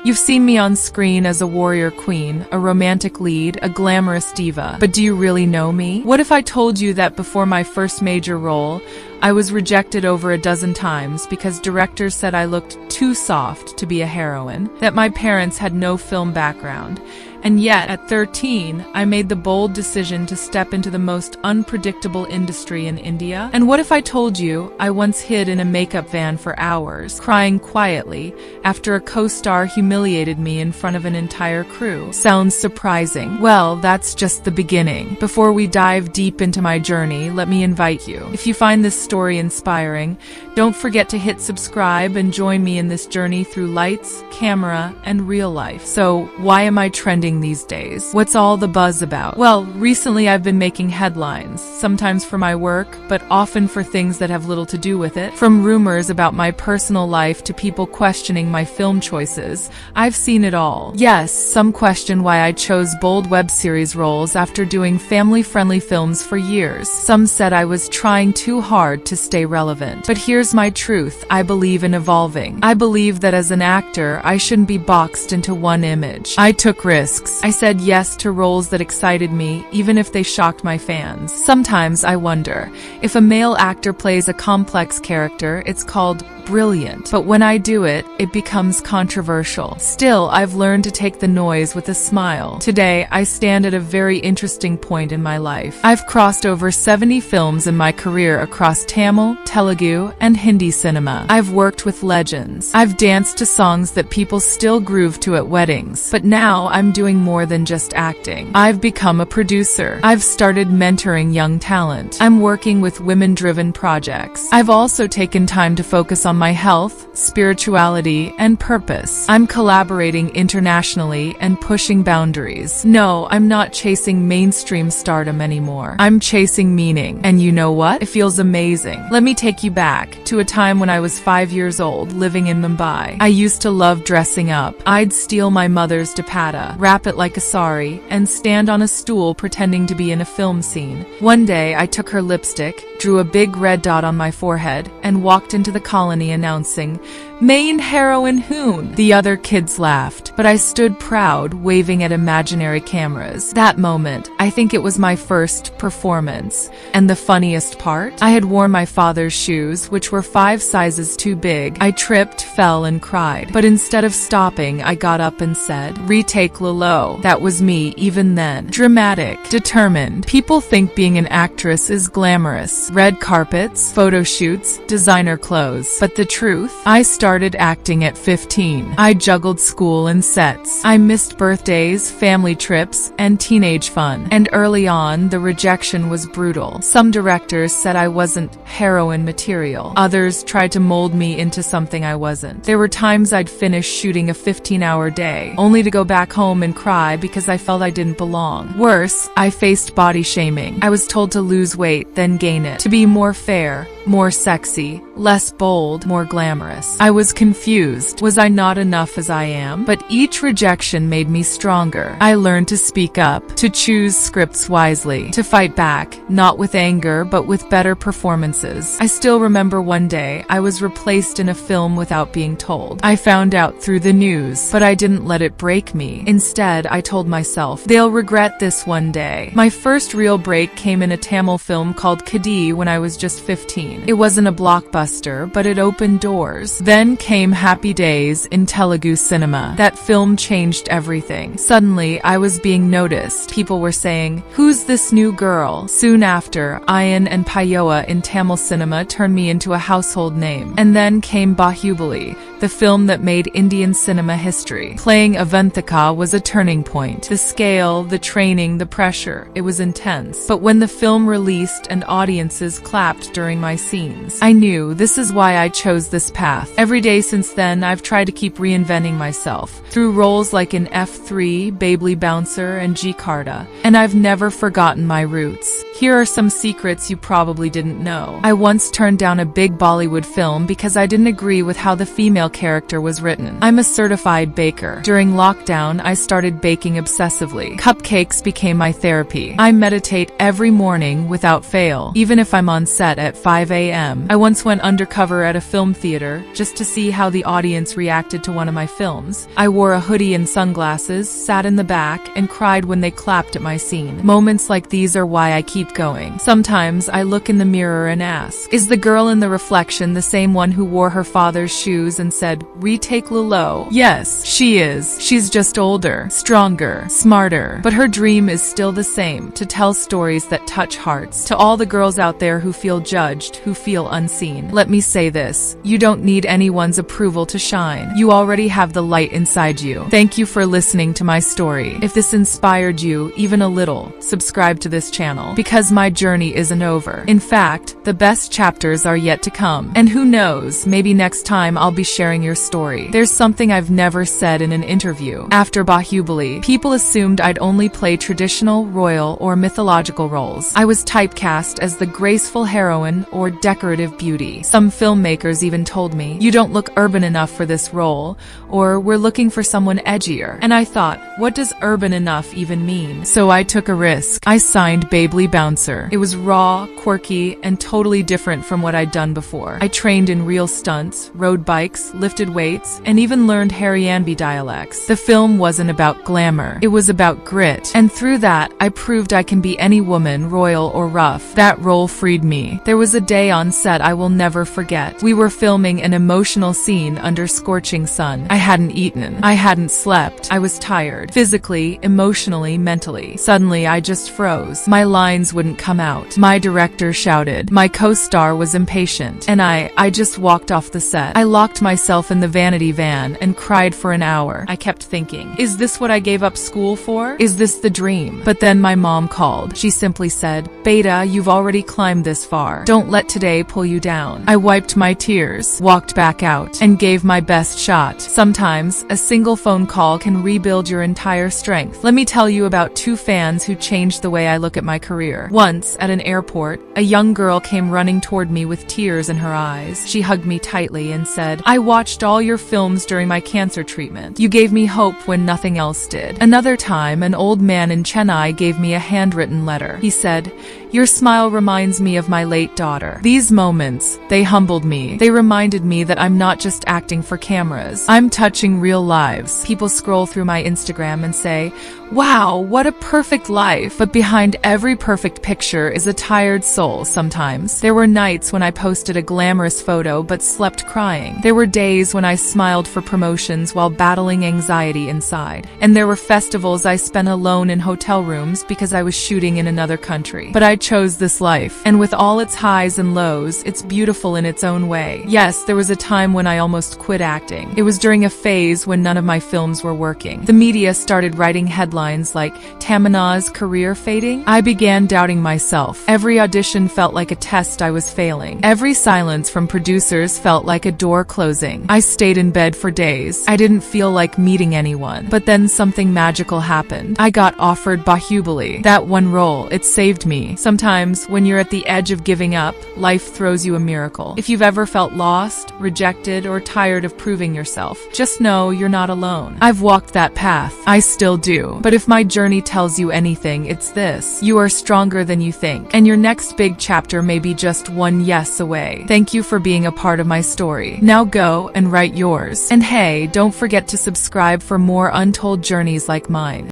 You've seen me on screen as a warrior queen, a romantic lead, a glamorous diva. But do you really know me? What if I told you that before my first major role, I was rejected over a dozen times because directors said I looked too soft to be a heroine, that my parents had no film background, and yet, at 13, I made the bold decision to step into the most unpredictable industry in India? And what if I told you I once hid in a makeup van for hours, crying quietly, after a co-star humiliated me in front of an entire crew? Sounds surprising. Well, that's just the beginning. Before we dive deep into my journey, let me invite you. If you find this story inspiring, don't forget to hit subscribe and join me in this journey through lights, camera, and real life. So, why am I trending these days? What's all the buzz about? Well, recently I've been making headlines, sometimes for my work, but often for things that have little to do with it. From rumors about my personal life to people questioning my film choices, I've seen it all. Yes, some question why I chose bold web series roles after doing family-friendly films for years. Some said I was trying too hard to stay relevant. But here's my truth. I believe in evolving. I believe that as an actor, I shouldn't be boxed into one image. I took risks. I said yes to roles that excited me, even if they shocked my fans. Sometimes I wonder, if a male actor plays a complex character, it's called brilliant. But when I do it, it becomes controversial. Still, I've learned to take the noise with a smile. Today, I stand at a very interesting point in my life. I've crossed over 70 films in my career across Tamil, Telugu, and Hindi cinema. I've worked with legends. I've danced to songs that people still groove to at weddings. But now, I'm doing more than just acting. I've become a producer. I've started mentoring young talent. I'm working with women-driven projects. I've also taken time to focus on my health, spirituality, and purpose. I'm collaborating internationally and pushing boundaries. No, I'm not chasing mainstream stardom anymore. I'm chasing meaning. And you know what? It feels amazing. Let me take you back to a time when I was 5 years old, living in Mumbai. I used to love dressing up. I'd steal my mother's dupatta, wrap it like a sari, and stand on a stool pretending to be in a film scene. One day, I took her lipstick, drew a big red dot on my forehead, and walked into the colony announcing, "Main heroine Hoon." The other kids laughed, but I stood proud, waving at imaginary cameras. That moment, I think it was my first performance. And the funniest part? I had worn my father's shoes, which were 5 sizes too big. I tripped, fell, and cried. But instead of stopping, I got up and said, "Retake Lolo." That was me, even then. Dramatic, determined. People think being an actress is glamorous. Red carpets, photo shoots, designer clothes. But the truth? I started acting at 15. I juggled school and sets. I missed birthdays, family trips, and teenage fun. And early on, the rejection was brutal. Some directors said I wasn't heroine material. Others tried to mold me into something I wasn't. There were times I'd finish shooting a 15-hour day, only to go back home and cry because I felt I didn't belong. Worse, I faced body shaming. I was told to lose weight, then gain it, to be more fair, more sexy, less bold, more glamorous. I was confused. Was I not enough as I am? But each rejection made me stronger. I learned to speak up, to choose scripts wisely, to fight back, not with anger, but with better performances. I still remember one day, I was replaced in a film without being told. I found out through the news, but I didn't let it break me. Instead, I told myself, they'll regret this one day. My first real break came in a Tamil film called Kadi when I was just 15. It wasn't a blockbuster, but it opened doors. Then came Happy Days in Telugu cinema. That film changed everything. Suddenly, I was being noticed. People were saying, "Who's this new girl?" Soon after, Ayan and Payoa in Tamil cinema turned me into a household name. And then came Bahubali, the film that made Indian cinema history. Playing Avantika was a turning point. The scale, the training, the pressure, it was intense. But when the film released and audiences clapped during my scenes, I knew this is why I chose this path. Every day since then, I've tried to keep reinventing myself through roles like in F3, Babley Bouncer, and G-Carta. And I've never forgotten my roots. Here are some secrets you probably didn't know. I once turned down a big Bollywood film because I didn't agree with how the female character was written. I'm a certified baker. During lockdown, I started baking obsessively. Cupcakes became my therapy. I meditate every morning without fail, even if I'm on set at 5 a.m. I once went undercover at a film theater just to to see how the audience reacted to one of my films. I wore a hoodie and sunglasses, sat in the back, and cried when they clapped at my scene. Moments like these are why I keep going. Sometimes I look in the mirror and ask, is the girl in the reflection the same one who wore her father's shoes and said, "Retake Lolo"? Yes, she is. She's just older, stronger, smarter. But her dream is still the same, to tell stories that touch hearts. To all the girls out there who feel judged, who feel unseen, let me say this: you don't need anyone's approval to shine. You already have the light inside you. Thank you for listening to my story. If this inspired you even a little, subscribe to this channel, because my journey isn't over. In fact, the best chapters are yet to come. And who knows, maybe next time I'll be sharing your story. There's something I've never said in an interview. After Bahubali, people assumed I'd only play traditional, royal, or mythological roles. I was typecast as the graceful heroine or decorative beauty. Some filmmakers even told me, "You don't look urban enough for this role," or "We're looking for someone edgier." And I thought, what does urban enough even mean? So I took a risk. I signed Babley Bouncer. It was raw, quirky, and totally different from what I'd done before. I trained in real stunts, rode bikes, lifted weights, and even learned Haryanvi dialects. The film wasn't about glamour. It was about grit. And through that, I proved I can be any woman, royal or rough. That role freed me. There was a day on set I will never forget. We were filming an emotional scene under scorching sun. I hadn't eaten. I hadn't slept. I was tired. Physically, emotionally, mentally. Suddenly, I just froze. My lines wouldn't come out. My director shouted. My co-star was impatient. And I just walked off the set. I locked myself in the vanity van and cried for an hour. I kept thinking, is this what I gave up school for? Is this the dream? But then my mom called. She simply said, "Beta, you've already climbed this far. Don't let today pull you down." I wiped my tears, walked back out, and gave my best shot. Sometimes, a single phone call can rebuild your entire strength. Let me tell you about two fans who changed the way I look at my career. Once, at an airport, a young girl came running toward me with tears in her eyes. She hugged me tightly and said, "I watched all your films during my cancer treatment. You gave me hope when nothing else did." Another time, an old man in Chennai gave me a handwritten letter. He said, "Your smile reminds me of my late daughter." These moments, they humbled me. They reminded me that I'm not just acting for cameras. I'm touching real lives. People scroll through my Instagram and say, "Wow, what a perfect life." But behind every perfect picture is a tired soul sometimes. There were nights when I posted a glamorous photo but slept crying. There were days when I smiled for promotions while battling anxiety inside. And there were festivals I spent alone in hotel rooms because I was shooting in another country. But I chose this life. And with all its highs and lows, it's beautiful in its own way. Yes, there was a time when I almost quit acting. It was during a phase when none of my films were working. The media started writing headlines like, "Tamannaah's career fading?" I began doubting myself. Every audition felt like a test I was failing. Every silence from producers felt like a door closing. I stayed in bed for days. I didn't feel like meeting anyone. But then something magical happened. I got offered Bahubali. That one role, it saved me. Sometimes, when you're at the edge of giving up, life throws you a miracle. If you've ever felt lost, rejected, or tired of proving yourself, just know you're not alone. I've walked that path. I still do. But if my journey tells you anything, it's this: you are stronger than you think, and your next big chapter may be just one yes away. Thank you for being a part of my story. Now go and write yours. And hey, don't forget to subscribe for more untold journeys like mine.